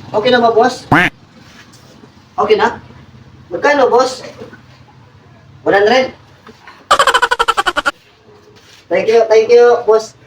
Okay na ba, boss? Okay na? Magkano, boss? 100? Thank you, boss.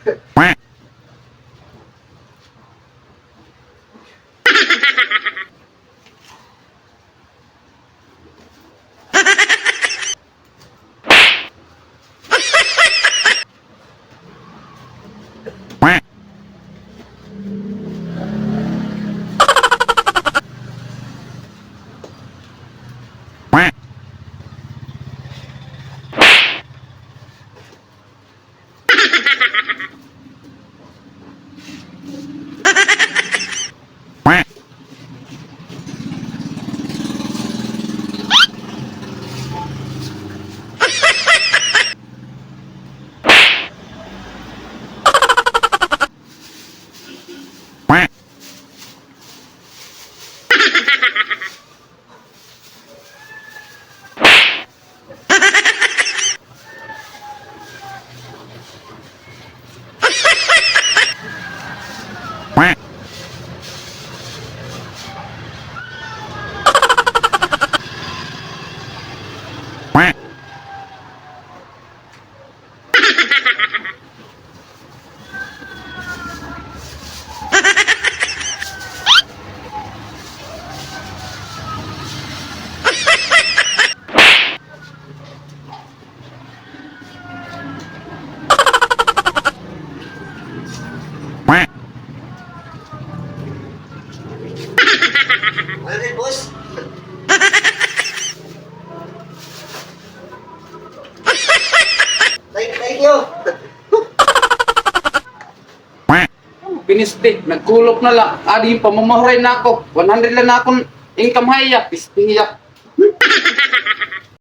Ano rin, boss? Thank you. Piniste, nagkulop na lang. Adi yung pamamahuray na ako. 100 lang na akong income haya. Pistiyak.